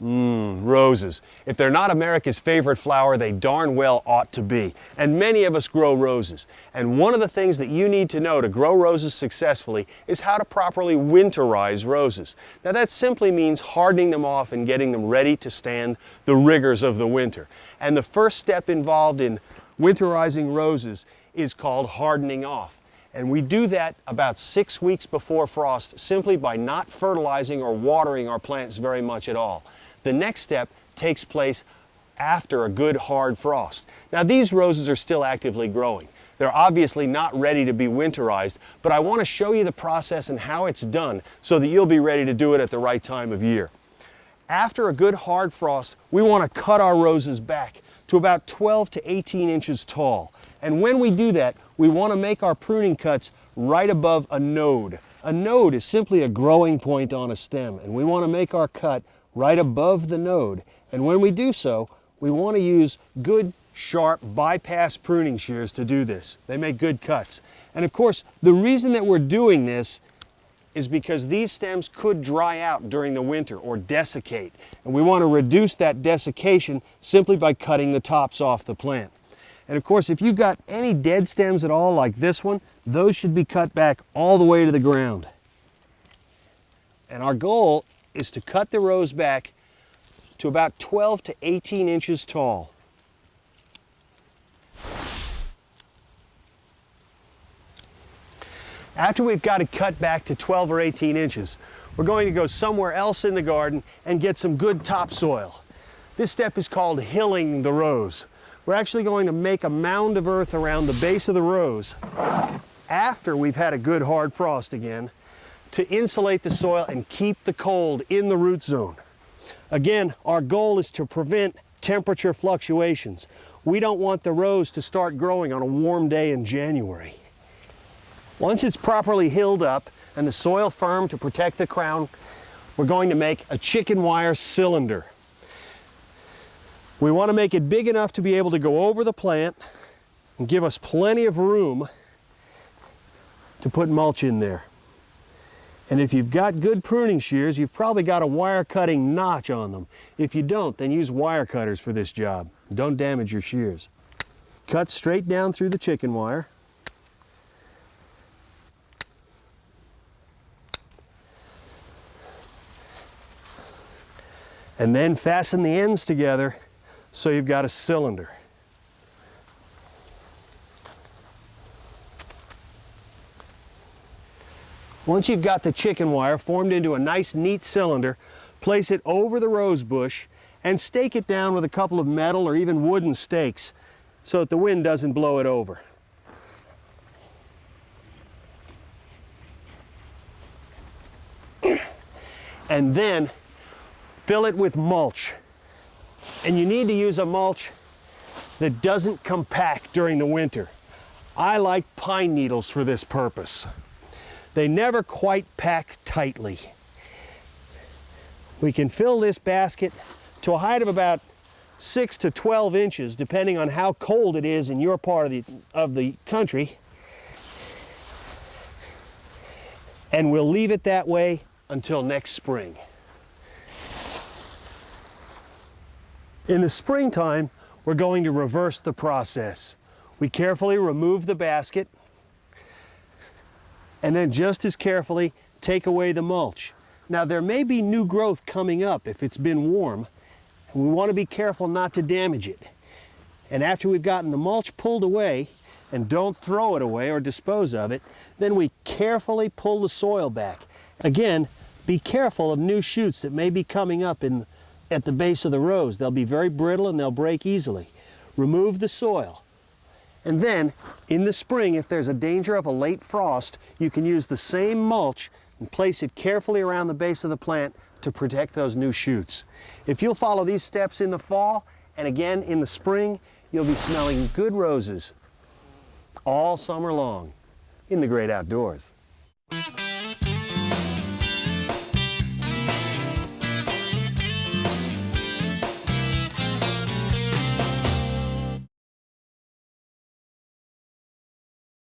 Roses. If they're not America's favorite flower, they darn well ought to be. And many of us grow roses. And one of the things that you need to know to grow roses successfully is how to properly winterize roses. Now that simply means hardening them off and getting them ready to stand the rigors of the winter. And the first step involved in winterizing roses is called hardening off. And we do that about 6 weeks before frost simply by not fertilizing or watering our plants very much at all. The next step takes place after a good hard frost. Now these roses are still actively growing. They're obviously not ready to be winterized, but I want to show you the process and how it's done so that you'll be ready to do it at the right time of year. After a good hard frost, we want to cut our roses back to about 12 to 18 inches tall. And when we do that, we want to make our pruning cuts right above a node. A node is simply a growing point on a stem, and we want to make our cut right above the node. And when we do so, we want to use good, sharp, bypass pruning shears to do this. They make good cuts. And of course, the reason that we're doing this is because these stems could dry out during the winter or desiccate. And we want to reduce that desiccation simply by cutting the tops off the plant. And of course, if you've got any dead stems at all like this one, those should be cut back all the way to the ground. And our goal is to cut the rows back to about 12 to 18 inches tall. After we've got it cut back to 12 or 18 inches, we're going to go somewhere else in the garden and get some good topsoil. This step is called hilling the rows. We're actually going to make a mound of earth around the base of the rows after we've had a good hard frost again to insulate the soil and keep the cold in the root zone. Again, our goal is to prevent temperature fluctuations. We don't want the rows to start growing on a warm day in January. Once it's properly hilled up and the soil firm to protect the crown, we're going to make a chicken wire cylinder. We want to make it big enough to be able to go over the plant and give us plenty of room to put mulch in there. And if you've got good pruning shears, you've probably got a wire cutting notch on them. If you don't, then use wire cutters for this job. Don't damage your shears. Cut straight down through the chicken wire. And then fasten the ends together so you've got a cylinder. Once you've got the chicken wire formed into a nice neat cylinder, place it over the rose bush and stake it down with a couple of metal or even wooden stakes so that the wind doesn't blow it over. And then fill it with mulch. And you need to use a mulch that doesn't compact during the winter. I like pine needles for this purpose. They never quite pack tightly. We can fill this basket to a height of about 6 to 12 inches, depending on how cold it is in your part of the country. And we'll leave it that way until next spring. In the springtime, we're going to reverse the process. We carefully remove the basket and then just as carefully take away the mulch. Now there may be new growth coming up if it's been warm, and we want to be careful not to damage it. And after we've gotten the mulch pulled away, and don't throw it away or dispose of it, then we carefully pull the soil back. Again, be careful of new shoots that may be coming up at the base of the rows. They'll be very brittle and they'll break easily. Remove the soil. And then, in the spring, if there's a danger of a late frost, you can use the same mulch and place it carefully around the base of the plant to protect those new shoots. If you'll follow these steps in the fall, and again in the spring, you'll be smelling good roses all summer long in the great outdoors.